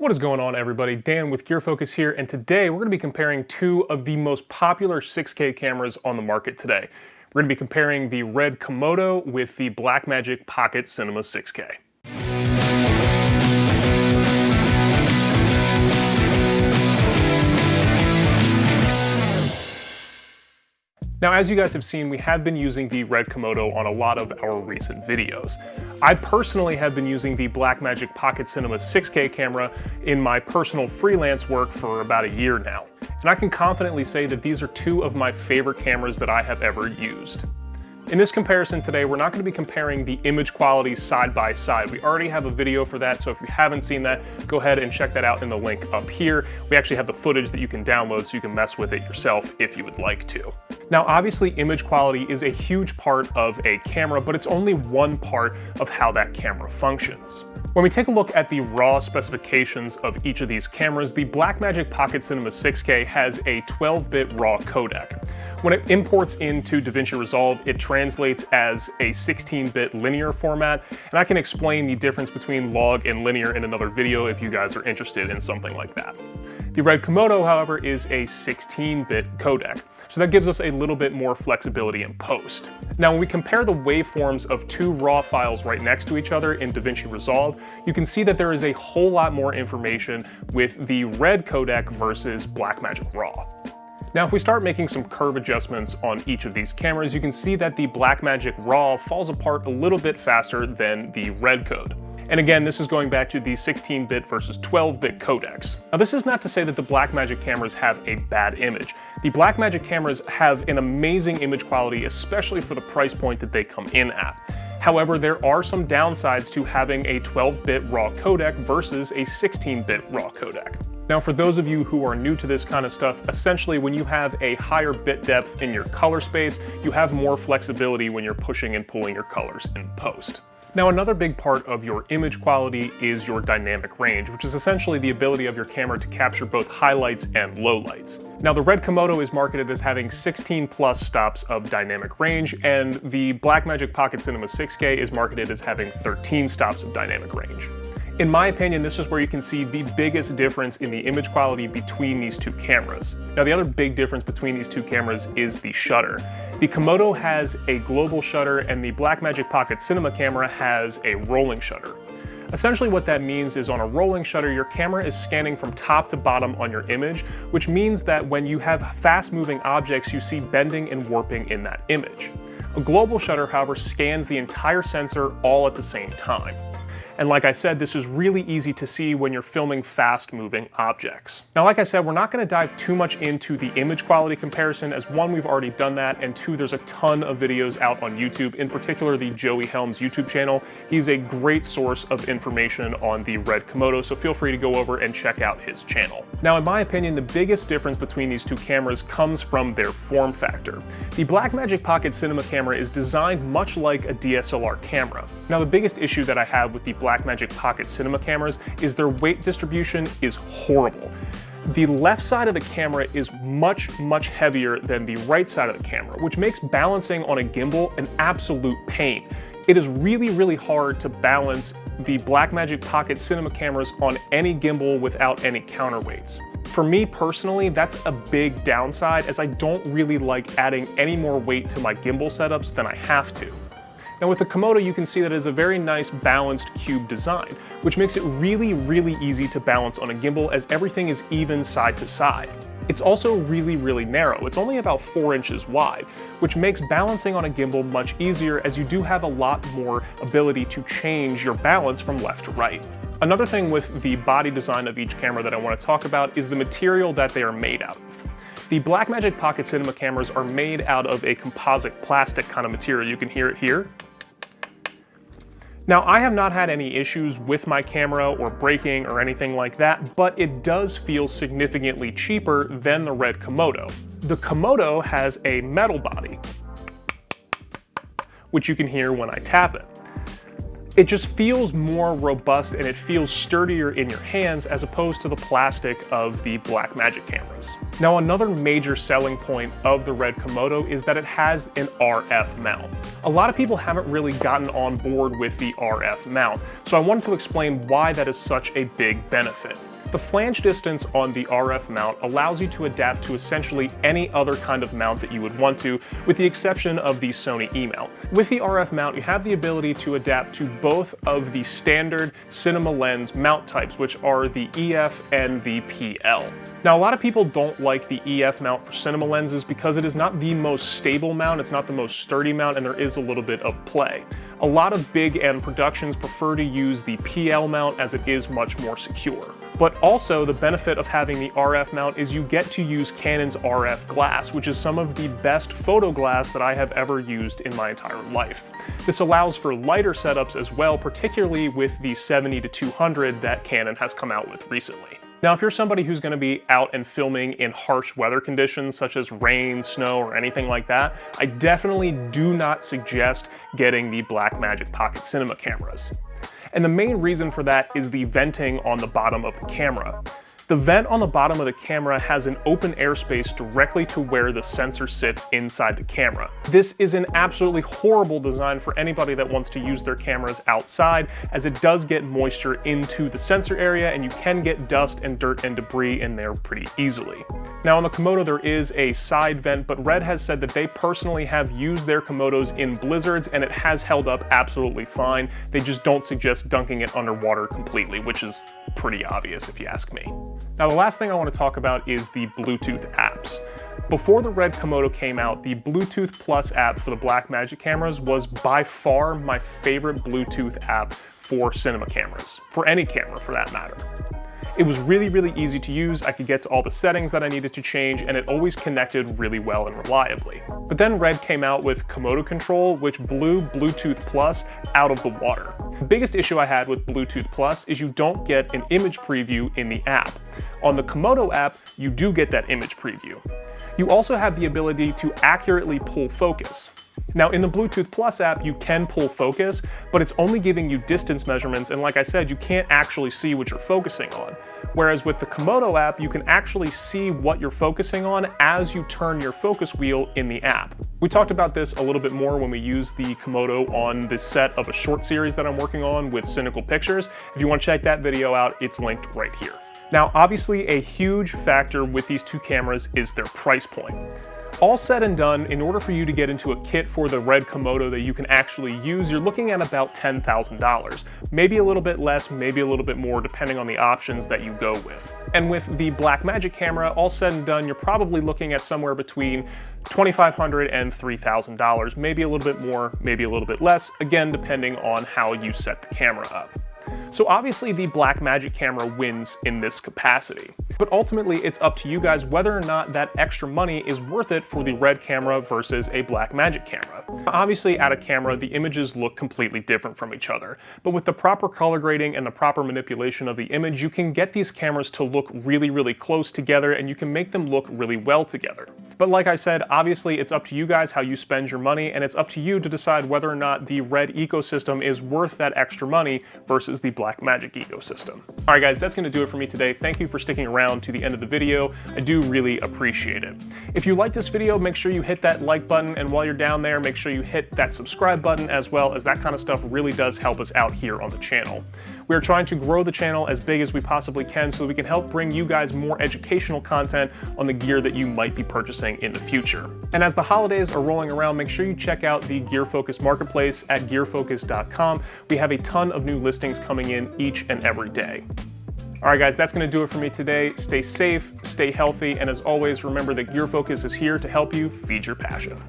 What is going on, everybody? Dan with Gear Focus here, and today we're going to be comparing two of the most popular 6K cameras on the market today. We're going to be comparing the RED Komodo with the Blackmagic Pocket Cinema 6K. Now, as you guys have seen, we have been using the RED Komodo on a lot of our recent videos. I personally have been using the Blackmagic Pocket Cinema 6K camera in my personal freelance work for about a year now. And I can confidently say that these are two of my favorite cameras that I have ever used. In this comparison today, we're not going to be comparing the image quality side by side. We already have a video for that, so if you haven't seen that, go ahead and check that out in the link up here. We actually have the footage that you can download so you can mess with it yourself if you would like to. Now, obviously, image quality is a huge part of a camera, but it's only one part of how that camera functions. When we take a look at the raw specifications of each of these cameras, the Blackmagic Pocket Cinema 6K has a 12-bit RAW codec. When it imports into DaVinci Resolve, it translates as a 16-bit linear format, and I can explain the difference between log and linear in another video if you guys are interested in something like that. The RED Komodo, however, is a 16-bit codec, so that gives us a little bit more flexibility in post. Now, when we compare the waveforms of two RAW files right next to each other in DaVinci Resolve, you can see that there is a whole lot more information with the RED codec versus Blackmagic RAW. Now, if we start making some curve adjustments on each of these cameras, you can see that the Blackmagic RAW falls apart a little bit faster than the RED code. And again, this is going back to the 16-bit versus 12-bit codecs. Now, this is not to say that the Blackmagic cameras have a bad image. The Blackmagic cameras have an amazing image quality, especially for the price point that they come in at. However, there are some downsides to having a 12-bit RAW codec versus a 16-bit RAW codec. Now, for those of you who are new to this kind of stuff, essentially when you have a higher bit depth in your color space, you have more flexibility when you're pushing and pulling your colors in post. Now, another big part of your image quality is your dynamic range, which is essentially the ability of your camera to capture both highlights and lowlights. Now, the RED Komodo is marketed as having 16 plus stops of dynamic range, and the Blackmagic Pocket Cinema 6K is marketed as having 13 stops of dynamic range. In my opinion, this is where you can see the biggest difference in the image quality between these two cameras. Now, the other big difference between these two cameras is the shutter. The Komodo has a global shutter, and the Blackmagic Pocket Cinema camera has a rolling shutter. Essentially what that means is on a rolling shutter, your camera is scanning from top to bottom on your image, which means that when you have fast-moving objects, you see bending and warping in that image. A global shutter, however, scans the entire sensor all at the same time. And like I said, this is really easy to see when you're filming fast-moving objects. Now, like I said, we're not going to dive too much into the image quality comparison, as one, we've already done that, and two, there's a ton of videos out on YouTube, in particular the Joey Helms YouTube channel. He's a great source of information on the RED Komodo, so feel free to go over and check out his channel. Now, in my opinion, the biggest difference between these two cameras comes from their form factor. The Blackmagic Pocket Cinema camera is designed much like a DSLR camera. Now, the biggest issue that I have with the Blackmagic Pocket Cinema cameras is their weight distribution is horrible. The left side of the camera is much heavier than the right side of the camera, which makes balancing on a gimbal an absolute pain. It is really hard to balance the Blackmagic Pocket Cinema cameras on any gimbal without any counterweights. For me personally, that's a big downside, as I don't really like adding any more weight to my gimbal setups than I have to. Now, with the Komodo, you can see that it is a very nice balanced cube design, which makes it really easy to balance on a gimbal, as everything is even side to side. It's also really narrow. It's only about 4 inches wide, which makes balancing on a gimbal much easier, as you do have a lot more ability to change your balance from left to right. Another thing with the body design of each camera that I want to talk about is the material that they are made out of. The Blackmagic Pocket Cinema cameras are made out of a composite plastic kind of material. You can hear it here. Now, I have not had any issues with my camera or breaking or anything like that, but it does feel significantly cheaper than the RED Komodo. The Komodo has a metal body, which you can hear when I tap it. It just feels more robust and it feels sturdier in your hands as opposed to the plastic of the Blackmagic cameras. Now, another major selling point of the RED Komodo is that it has an RF mount. A lot of people haven't really gotten on board with the RF mount, so I wanted to explain why that is such a big benefit. The flange distance on the RF mount allows you to adapt to essentially any other kind of mount that you would want to, with the exception of the Sony E-mount. With the RF mount, you have the ability to adapt to both of the standard cinema lens mount types, which are the EF and the PL. Now, a lot of people don't like the EF mount for cinema lenses because it is not the most stable mount, it's not the most sturdy mount, and there is a little bit of play. A lot of big end productions prefer to use the PL mount as it is much more secure. But also, the benefit of having the RF mount is you get to use Canon's RF glass, which is some of the best photo glass that I have ever used in my entire life. This allows for lighter setups as well, particularly with the 70-200 that Canon has come out with recently. Now, if you're somebody who's going to be out and filming in harsh weather conditions such as rain, snow, or anything like that, I definitely do not suggest getting the Blackmagic Pocket Cinema cameras. And the main reason for that is the venting on the bottom of the camera. The vent on the bottom of the camera has an open airspace directly to where the sensor sits inside the camera. This is an absolutely horrible design for anybody that wants to use their cameras outside, as it does get moisture into the sensor area and you can get dust and dirt and debris in there pretty easily. Now, on the Komodo there is a side vent, but RED has said that they personally have used their Komodos in blizzards and it has held up absolutely fine. They just don't suggest dunking it underwater completely, which is pretty obvious if you ask me. Now, the last thing I want to talk about is the Bluetooth apps. Before the RED Komodo came out, the Bluetooth Plus app for the Blackmagic cameras was by far my favorite Bluetooth app for cinema cameras, for any camera for that matter. It was really, really easy to use. I could get to all the settings that I needed to change, and it always connected really well and reliably. But then RED came out with Komodo Control, which blew Bluetooth Plus out of the water. The biggest issue I had with Bluetooth Plus is you don't get an image preview in the app. On the Komodo app, you do get that image preview. You also have the ability to accurately pull focus. Now, in the Bluetooth Plus app, you can pull focus, but it's only giving you distance measurements, and like I said, you can't actually see what you're focusing on. Whereas with the Komodo app, you can actually see what you're focusing on as you turn your focus wheel in the app. We talked about this a little bit more when we used the Komodo on the set of a short series that I'm working on with Cynical Pictures. If you want to check that video out, it's linked right here. Now, obviously, a huge factor with these two cameras is their price point. All said and done, in order for you to get into a kit for the RED Komodo that you can actually use, you're looking at about $10,000. Maybe a little bit less, maybe a little bit more, depending on the options that you go with. And with the Blackmagic camera, all said and done, you're probably looking at somewhere between $2,500 and $3,000, maybe a little bit more, maybe a little bit less, again, depending on how you set the camera up. So obviously the Blackmagic camera wins in this capacity, but ultimately it's up to you guys whether or not that extra money is worth it for the RED camera versus a Blackmagic camera. Obviously at a camera, the images look completely different from each other, but with the proper color grading and the proper manipulation of the image, you can get these cameras to look really, really close together and you can make them look really well together. But like I said, obviously it's up to you guys how you spend your money, and it's up to you to decide whether or not the RED ecosystem is worth that extra money versus the Blackmagic ecosystem. All right guys, that's going to do it for me today. Thank you for sticking around to the end of the video. I do really appreciate it. If you like this video, make sure you hit that like button, and while you're down there, make sure you hit that subscribe button as well, as that kind of stuff really does help us out here on the channel. We are trying to grow the channel as big as we possibly can so we can help bring you guys more educational content on the gear that you might be purchasing in the future. And as the holidays are rolling around, make sure you check out the GearFocus marketplace at gearfocus.com. We have a ton of new listings coming in each and every day. All right guys, that's going to do it for me today. Stay safe, stay healthy, and as always, remember that GearFocus is here to help you feed your passion.